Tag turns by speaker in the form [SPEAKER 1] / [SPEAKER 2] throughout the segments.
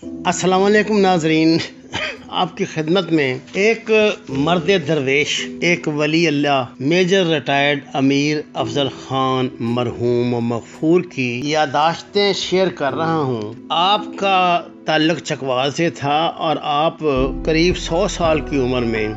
[SPEAKER 1] السلام علیکم ناظرین، آپ کی خدمت میں ایک مرد درویش، ایک ولی اللہ، میجر ریٹائرڈ امیر افضل خان مرحوم و مغفور کی یادداشتیں شیئر کر رہا ہوں۔ آپ کا تعلق چکوال سے تھا اور آپ قریب 100 سال کی عمر میں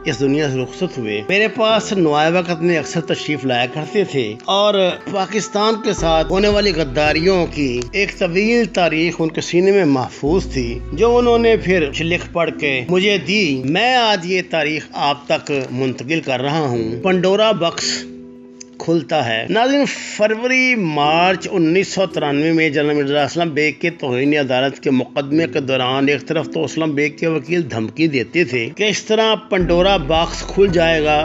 [SPEAKER 1] اس دنیا سے رخصت ہوئے۔ میرے پاس نوائے وقت میں اکثر تشریف لایا کرتے تھے اور پاکستان کے ساتھ ہونے والی غداریوں کی ایک طویل تاریخ ان کے سینے میں محفوظ تھی، جو انہوں نے پھر لکھ پڑھ کے مجھے دی۔ میں آج یہ تاریخ آپ تک منتقل کر رہا ہوں۔ پنڈورا باکس کھلتا ہے۔ ناظرین، فروری مارچ 1993 میں جنرل مرزا اسلم بیگ کے توہین عدالت کے مقدمے کے دوران ایک طرف تو اسلم بیگ کے وکیل دھمکی دیتے تھے کہ اس طرح پنڈورا باکس کھل جائے گا،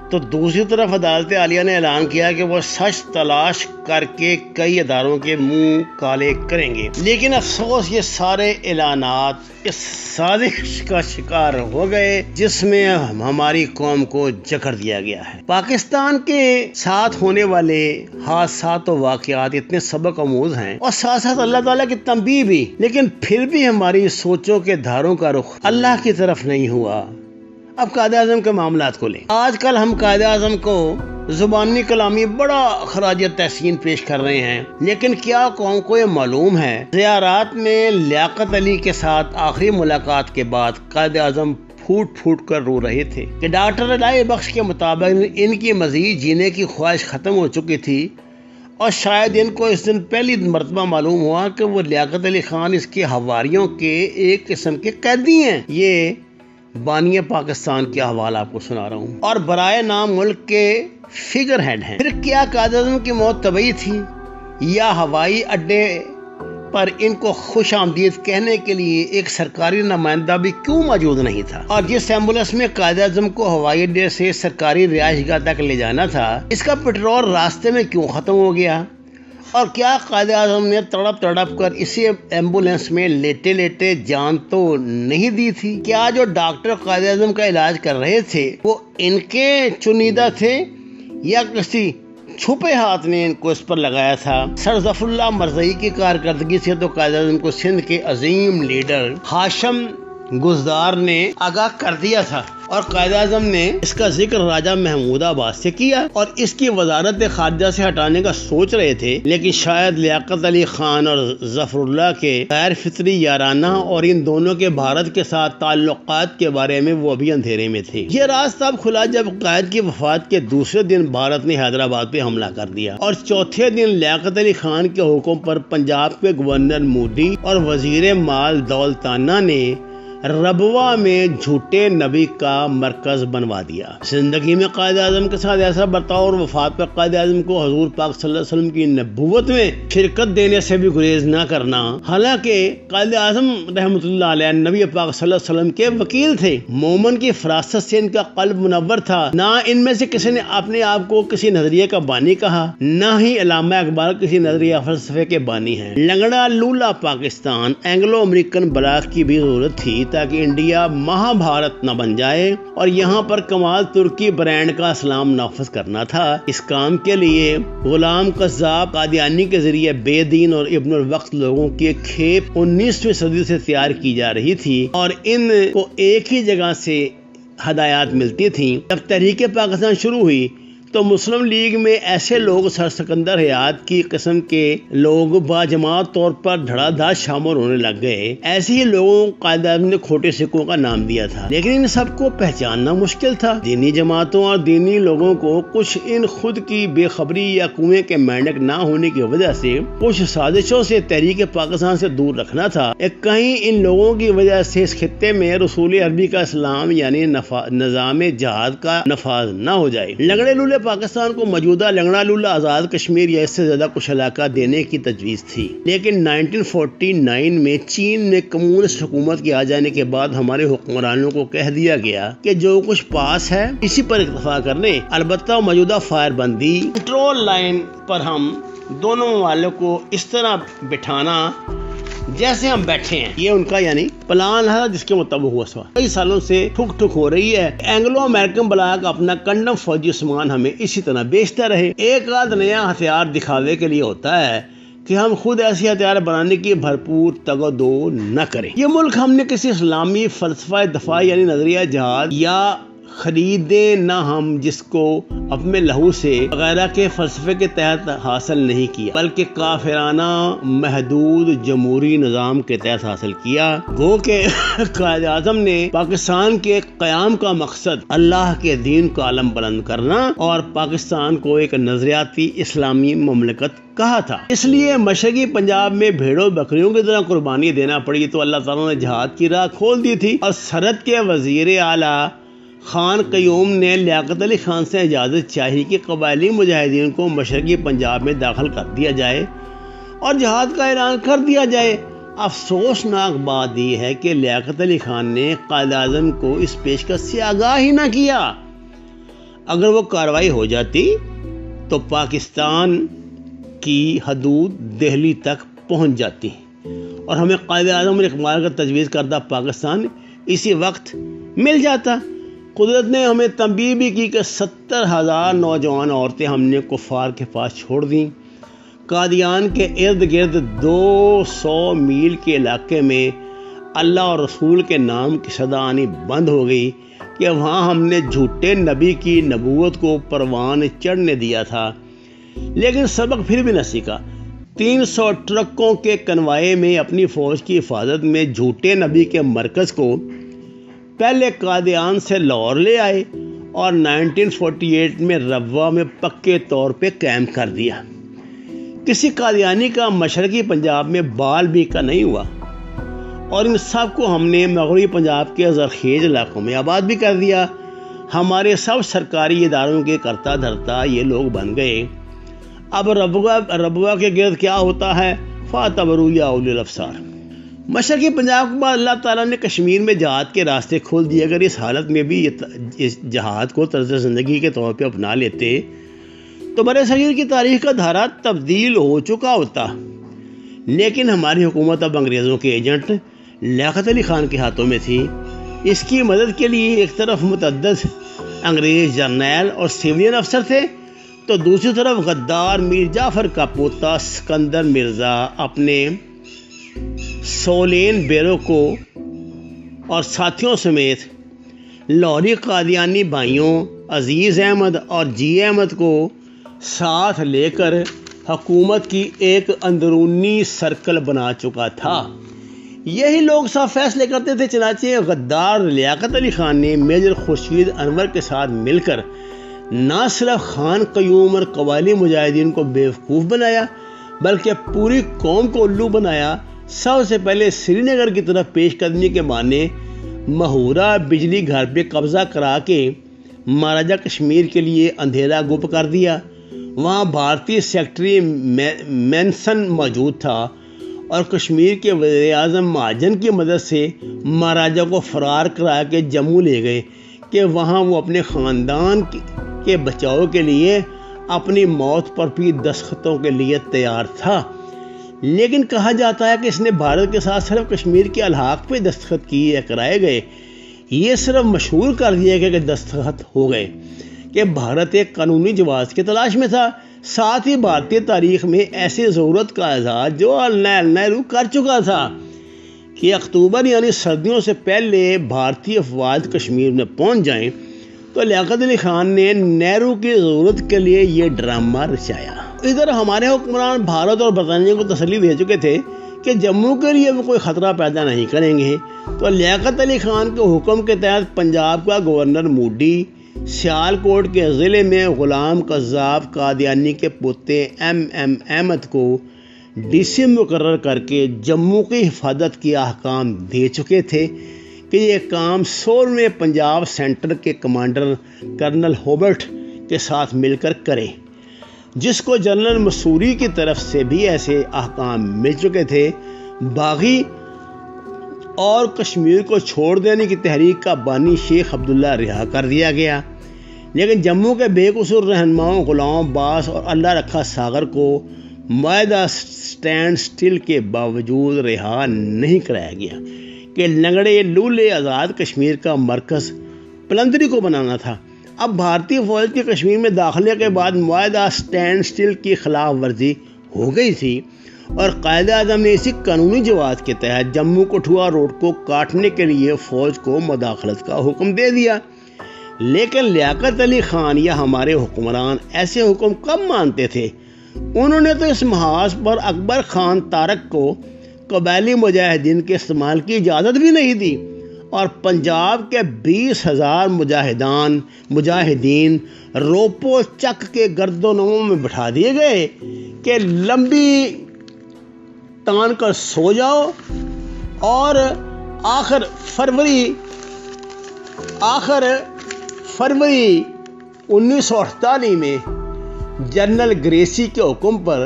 [SPEAKER 1] تو دوسری طرف عدالت عالیہ نے اعلان کیا کہ وہ سچ تلاش کر کے کئی اداروں کے منہ کالے کریں گے۔ لیکن افسوس، یہ سارے اعلانات اس سازش کا شکار ہو گئے جس میں ہماری قوم کو جکڑ دیا گیا ہے۔ پاکستان کے ساتھ ہونے والے حادثات و واقعات اتنے سبق آموز ہیں اور ساتھ ساتھ اللہ تعالیٰ کی تنبیہ بھی، لیکن پھر بھی ہماری سوچوں کے دھاروں کا رخ اللہ کی طرف نہیں ہوا۔ اب قائد اعظم کے معاملات کو لیں۔ آج کل ہم قائد اعظم کو زبانی کلامی بڑا خراج تحسین پیش کر رہے ہیں، لیکن کیا قوم کو یہ معلوم ہے؟ زیارات میں لیاقت علی کے ساتھ آخری ملاقات کے بعد قائد اعظم پھوٹ پھوٹ کر رو رہے تھے کہ ڈاکٹر الہی بخش کے مطابق ان کی مزید جینے کی خواہش ختم ہو چکی تھی، اور شاید ان کو اس دن پہلی مرتبہ معلوم ہوا کہ وہ لیاقت علی خان اس کے حواریوں کے ایک قسم کے قیدی ہیں۔ یہ بانی پاکستان کے حوالہ آپ کو سنا رہا ہوں، اور برائے نام ملک کے فگر ہیڈ ہیں۔ پھر کیا قائد اعظم کی موت طبعی تھی، یا ہوائی اڈے پر ان کو خوش آمدید کہنے کے لیے ایک سرکاری نمائندہ بھی کیوں موجود نہیں تھا؟ اور جس ایمبولینس میں قائد اعظم کو ہوائی اڈے سے سرکاری رہائش گاہ تک لے جانا تھا، اس کا پٹرول راستے میں کیوں ختم ہو گیا؟ اور کیا قائد اعظم نے تڑپ تڑپ کر اسی ایمبولینس میں لیٹے لیٹے جان تو نہیں دی تھی؟ کیا جو ڈاکٹر قائد اعظم کا علاج کر رہے تھے وہ ان کے چنیدہ تھے، یا کسی چھپے ہاتھ نے ان کو اس پر لگایا تھا؟ سر ظفر اللہ مرزائی کی کارکردگی سے تو قائد اعظم کو سندھ کے عظیم لیڈر ہاشم گزدار نے آگاہ کر دیا تھا، اور قائد اعظم نے اس کا ذکر راجہ محمود آباد سے کیا اور اس کی وزارت خارجہ سے ہٹانے کا سوچ رہے تھے، لیکن شاید لیاقت علی خان اور ظفر اللہ کے غیر فطری یارانہ اور ان دونوں کے بھارت کے ساتھ تعلقات کے بارے میں وہ ابھی اندھیرے میں تھے۔ یہ راز تب کھلا جب قائد کی وفات کے دوسرے دن بھارت نے حیدرآباد پہ حملہ کر دیا، اور چوتھے دن لیاقت علی خان کے حکم پر پنجاب کے گورنر مودی اور وزیر مال دولتانہ نے ربوہ میں جھوٹے نبی کا مرکز بنوا دیا۔ زندگی میں قائد اعظم کے ساتھ ایسا برتاؤ اور وفات پر قائد اعظم کو حضور پاک صلی اللہ علیہ وسلم کی نبوت میں شرکت دینے سے بھی گریز نہ کرنا، حالانکہ قائد اعظم رحمۃ اللہ علیہ نبی پاک صلی اللہ علیہ وسلم کے وکیل تھے۔ مومن کی فراست سے ان کا قلب منور تھا۔ نہ ان میں سے کسی نے اپنے آپ کو کسی نظریے کا بانی کہا، نہ ہی علامہ اقبال کسی نظریہ فلسفے کے بانی ہیں۔ لنگڑا لولا پاکستان اینگلو امریکن بلاک کی بھی ضرورت تھی تاکہ انڈیا مہا بھارت نہ بن جائے، اور یہاں پر کمال ترکی برانڈ کا اسلام نافذ کرنا تھا۔ اس کام کے لیے غلام قذاب قادیانی کے ذریعے بے دین اور ابن الوقت لوگوں کی ایک کھیپ 19ویں صدی سے تیار کی جا رہی تھی، اور ان کو ایک ہی جگہ سے ہدایات ملتی تھیں۔ جب تحریک پاکستان شروع ہوئی تو مسلم لیگ میں ایسے لوگ سر سکندر حیات کی قسم کے لوگ باجماعت طور پر دھڑا دھڑ شامل ہونے لگ گئے۔ ایسے ہی لوگوں کو قائد اعظم نے کھوٹے سکوں کا نام دیا تھا، لیکن ان سب کو پہچاننا مشکل تھا۔ دینی جماعتوں اور دینی لوگوں کو کچھ ان خود کی بے خبری یا کنویں کے مینڈک نہ ہونے کی وجہ سے کچھ سازشوں سے تحریک پاکستان سے دور رکھنا تھا۔ کہیں ان لوگوں کی وجہ سے اس خطے میں رسول عربی کا اسلام یعنی نظام جہاد کا نفاذ نہ ہو جائے۔ لنگڑے لولے پاکستان کو موجودہ لنگڑا لولا آزاد کشمیر یا اس سے زیادہ کچھ علاقہ دینے کی تجویز تھی، لیکن 1949 میں چین میں کمیونسٹ حکومت کے آ جانے کے بعد ہمارے حکمرانوں کو کہہ دیا گیا کہ جو کچھ پاس ہے اسی پر اکتفا کرنے، البتہ موجودہ فائر بندی کنٹرول لائن پر ہم دونوں ممالک کو اس طرح بٹھانا جیسے ہم بیٹھے ہیں، یہ ان کا یعنی پلان ہے جس کے مطابق ہوا سوا کئی سالوں سے ٹھک ٹھک ہو رہی ہے۔ اینگلو امریکن بلاک اپنا کنڈم فوجی سامان ہمیں اسی طرح بیچتا رہے۔ ایک آدھ نیا ہتھیار دکھاوے کے لیے ہوتا ہے، کہ ہم خود ایسی ہتھیار بنانے کی بھرپور تگ و دو نہ کریں۔ یہ ملک ہم نے کسی اسلامی فلسفہ دفاع یعنی نظریہ جہاد یا خریدے نہ ہم جس کو اپنے لہو سے وغیرہ کے فلسفے کے تحت حاصل نہیں کیا، بلکہ کافرانہ محدود جمہوری نظام کے تحت حاصل کیا۔ گو کہ قائد اعظم نے پاکستان کے قیام کا مقصد اللہ کے دین کا علم بلند کرنا اور پاکستان کو ایک نظریاتی اسلامی مملکت کہا تھا۔ اس لیے مشرقی پنجاب میں بھیڑوں بکریوں کی طرح قربانی دینا پڑی تو اللہ تعالیٰ نے جہاد کی راہ کھول دی تھی، اور سرحد کے وزیر اعلیٰ خان قیوم نے لیاقت علی خان سے اجازت چاہی کہ قبائلی مجاہدین کو مشرقی پنجاب میں داخل کر دیا جائے اور جہاد کا اعلان کر دیا جائے۔ افسوسناک بات یہ ہے کہ لیاقت علی خان نے قائد اعظم کو اس پیشکش سے آگاہ ہی نہ کیا۔ اگر وہ کارروائی ہو جاتی تو پاکستان کی حدود دہلی تک پہنچ جاتی اور ہمیں قائد اعظم اقبال کا تجویز کردہ پاکستان اسی وقت مل جاتا۔ قدرت نے ہمیں تنبیہ بھی کی کہ 70,000 نوجوان عورتیں ہم نے کفار کے پاس چھوڑ دیں۔ قادیان کے ارد گرد 200 میل کے علاقے میں اللہ اور رسول کے نام کی صدا آنی بند ہو گئی کہ وہاں ہم نے جھوٹے نبی کی نبوت کو پروان چڑھنے دیا تھا، لیکن سبق پھر بھی نہ سیکھا۔ 300 ٹرکوں کے کنوائے میں اپنی فوج کی حفاظت میں جھوٹے نبی کے مرکز کو پہلے قادیان سے لاہور لے آئے اور 1948 میں ربوہ میں پکے طور پہ قائم کر دیا۔ کسی قادیانی کا مشرقی پنجاب میں بال بھی کا نہیں ہوا، اور ان سب کو ہم نے مغربی پنجاب کے زرخیز علاقوں میں آباد بھی کر دیا۔ ہمارے سب سرکاری اداروں کے کرتا دھرتا یہ لوگ بن گئے۔ اب ربوہ کے گرد کیا ہوتا ہے؟ فاتبروا یا اولی الابصار۔ مشرقی پنجاب کے بعد اللہ تعالیٰ نے کشمیر میں جہاد کے راستے کھول دیے۔ اگر اس حالت میں بھی اس جہاد کو طرز زندگی کے طور پہ اپنا لیتے تو برصغیر کی تاریخ کا دھارا تبدیل ہو چکا ہوتا، لیکن ہماری حکومت اب انگریزوں کے ایجنٹ لیاقت علی خان کے ہاتھوں میں تھی۔ اس کی مدد کے لیے ایک طرف متعدد انگریز جرنیل اور سیوین افسر تھے تو دوسری طرف غدار میر جعفر کا پوتا سکندر مرزا اپنے سولین بیرو کو اور ساتھیوں سمیت لاہوری قادیانی بھائیوں عزیز احمد اور جی احمد کو ساتھ لے کر حکومت کی ایک اندرونی سرکل بنا چکا تھا۔ یہی لوگ سب فیصلے کرتے تھے، چنانچہ غدار لیاقت علی خان نے میجر خورشید انور کے ساتھ مل کر نہ صرف خان قیوم اور قبائلی مجاہدین کو بیوقوف بنایا بلکہ پوری قوم کو الو بنایا۔ سب سے پہلے سری نگر کی طرف پیش قدمی کے بہانے مہورہ بجلی گھر پہ قبضہ کرا کے مہاراجہ کشمیر کے لیے اندھیرا گپ کر دیا۔ وہاں بھارتی سیکٹری مینسن موجود تھا اور کشمیر کے وزیر اعظم مہاجن کی مدد سے مہاراجہ کو فرار کرا کے جموں لے گئے کہ وہاں وہ اپنے خاندان کے بچاؤ کے لیے اپنی موت پر بھی دستخطوں کے لیے تیار تھا۔ لیکن کہا جاتا ہے کہ اس نے بھارت کے ساتھ صرف کشمیر کے الحاق پہ دستخط کیے کرائے گئے، یہ صرف مشہور کر دیا گیا کہ دستخط ہو گئے، کہ بھارت ایک قانونی جواز کی تلاش میں تھا۔ ساتھ ہی بھارتی تاریخ میں ایسی ضرورت کا اظہار جو نہرو کر چکا تھا کہ اکتوبر یعنی سردیوں سے پہلے بھارتی افواج کشمیر میں پہنچ جائیں، تو لیاقت علی خان نے نہرو کی ضرورت کے لیے یہ ڈرامہ رچایا۔ ادھر ہمارے حکمران بھارت اور برطانیہ کو تسلی دے چکے تھے کہ جموں کے لیے وہ کوئی خطرہ پیدا نہیں کریں گے، تو لیاقت علی خان کے حکم کے تحت پنجاب کا گورنر موڈی سیالکوٹ کے ضلع میں غلام قذاب قادیانی کے پوتے ایم احمد کو ڈی سی مقرر کر کے جموں کی حفاظت کے احکام دے چکے تھے کہ یہ کام 16ویں پنجاب سینٹر کے کمانڈر کرنل ہوبرٹ کے ساتھ مل کر کرے، جس کو جنرل مسوری کی طرف سے بھی ایسے احکام مل چکے تھے۔ باغی اور کشمیر کو چھوڑ دینے کی تحریک کا بانی شیخ عبداللہ رہا کر دیا گیا، لیکن جموں کے بے قصور رہنماؤں غلام عباس اور اللہ رکھا ساگر کو معاہدہ سٹینڈ سٹل کے باوجود رہا نہیں کرایا گیا کہ لنگڑے لولے آزاد کشمیر کا مرکز پلندری کو بنانا تھا۔ اب بھارتی فوج کے کشمیر میں داخلے کے بعد معاہدہ سٹینڈ سٹل کی خلاف ورزی ہو گئی تھی اور قائد اعظم نے اسی قانونی جواز کے تحت جموں کٹھوعہ روڈ کو کاٹنے کے لیے فوج کو مداخلت کا حکم دے دیا۔ لیکن لیاقت علی خان یا ہمارے حکمران ایسے حکم کب مانتے تھے؟ انہوں نے تو اس محاذ پر اکبر خان تارک کو قبائلی مجاہدین کے استعمال کی اجازت بھی نہیں دی، اور پنجاب کے 20,000 مجاہدین روپو چک کے گرد و نما میں بٹھا دیے گئے کہ لمبی تان کر سو جاؤ، اور آخر فروری 1948 میں جنرل گریسی کے حکم پر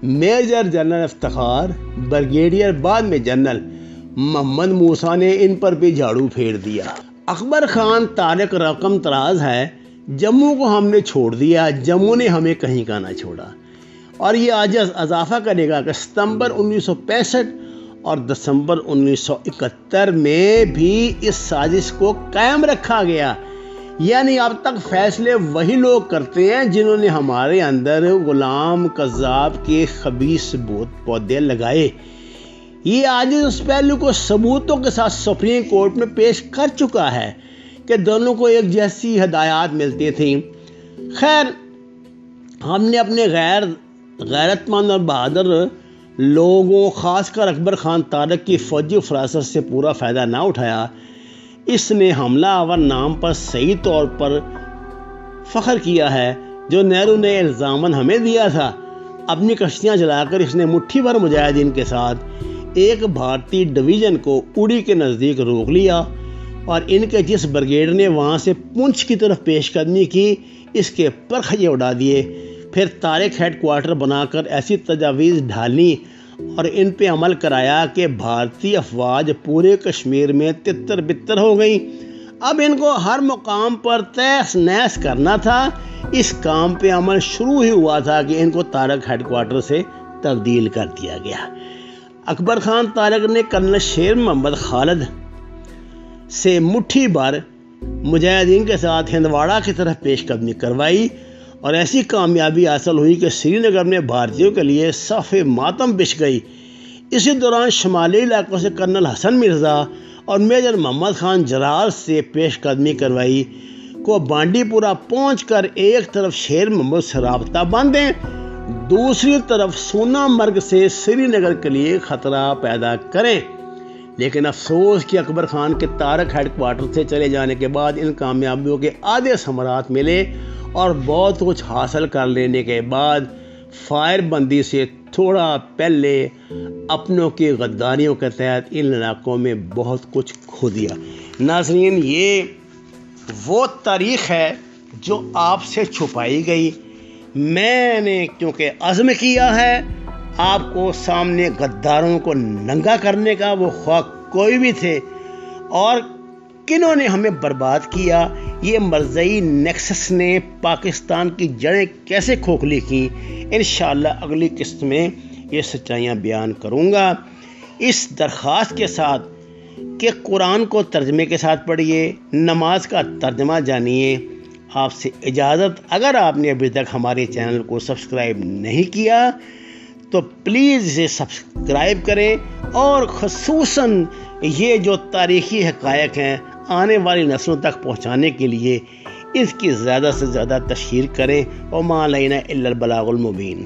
[SPEAKER 1] میجر جنرل افتخار، بریگیڈیئر بعد میں جنرل محمد موسیٰ نے ان پر بھی جھاڑو پھیر دیا۔ اکبر خان تارک رقم تراز ہے، جموں کو ہم نے چھوڑ دیا، جموں نے ہمیں کہیں کا نہ چھوڑا۔ اور یہ آج اضافہ کرے گا کہ ستمبر 1965 اور دسمبر 1971 میں بھی اس سازش کو قائم رکھا گیا، یعنی اب تک فیصلے وہی لوگ کرتے ہیں جنہوں نے ہمارے اندر غلام قذاب کے خبیث پودے لگائے۔ یہ آج اس پہلو کو ثبوتوں کے ساتھ سپریم کورٹ میں پیش کر چکا ہے کہ دونوں کو ایک جیسی ہدایات ملتی تھیں۔ خیر، ہم نے اپنے غیرت مند اور بہادر لوگوں، خاص کر اکبر خان تارک کی فوجی فراست سے پورا فائدہ نہ اٹھایا۔ اس نے حملہ آور نام پر صحیح طور پر فخر کیا ہے جو نہرو نے الزاماً ہمیں دیا تھا۔ اپنی کشتیاں جلا کر اس نے مٹھی بھر مجاہدین کے ساتھ ایک بھارتی ڈویژن کو اڑی کے نزدیک روک لیا، اور ان کے جس بریگیڈ نے وہاں سے پونچھ کی طرف پیش قدمی کی، اس کے پرخچے اڑا دیے۔ پھر تارک ہیڈ کوارٹر بنا کر ایسی تجاویز ڈھالیں اور ان پہ عمل کرایا کہ بھارتی افواج پورے کشمیر میں تتر بتر ہو گئیں۔ اب ان کو ہر مقام پر تیس نیس کرنا تھا۔ اس کام پہ عمل شروع ہی ہوا تھا کہ ان کو تارک ہیڈ کوارٹر سے تبدیل کر دیا گیا۔ اکبر خان تارک نے کرنل شیر محمد خالد سے مٹھی بھر مجاہدین کے ساتھ ہندواڑہ کی طرف پیش قدمی کروائی، اور ایسی کامیابی حاصل ہوئی کہ سری نگر میں بھارتیوں کے لیے صف ماتم بچھ گئی۔ اسی دوران شمالی علاقوں سے کرنل حسن مرزا اور میجر محمد خان جرار سے پیش قدمی کروائی کو بانڈی پورہ پہنچ کر ایک طرف شیر محمد سے رابطہ باندھیں، دوسری طرف سونا مرگ سے سری نگر کے لیے خطرہ پیدا کریں۔ لیکن افسوس کہ اکبر خان کے تارک ہیڈ کوارٹر سے چلے جانے کے بعد ان کامیابیوں کے آدھے ثمرات ملے، اور بہت کچھ حاصل کر لینے کے بعد فائر بندی سے تھوڑا پہلے اپنوں کی غداریوں کے تحت ان علاقوں میں بہت کچھ کھو دیا۔ ناظرین، یہ وہ تاریخ ہے جو آپ سے چھپائی گئی۔ میں نے کیونکہ عزم کیا ہے آپ کو سامنے غداروں کو ننگا کرنے کا، وہ خواہ کوئی بھی تھے اور کنہوں نے ہمیں برباد کیا، یہ مرزئی نیکسس نے پاکستان کی جڑیں کیسے کھوکھلی کی، انشاءاللہ اگلی قسط میں یہ سچائیاں بیان کروں گا، اس درخواست کے ساتھ کہ قرآن کو ترجمے کے ساتھ پڑھیے، نماز کا ترجمہ جانیے۔ آپ سے اجازت، اگر آپ نے ابھی تک ہمارے چینل کو سبسکرائب نہیں کیا تو پلیز اسے سبسکرائب کریں، اور خصوصاً یہ جو تاریخی حقائق ہیں آنے والی نسلوں تک پہنچانے کے لیے اس کی زیادہ سے زیادہ تشہیر کریں۔ وما علینا الا البلاغ المبین۔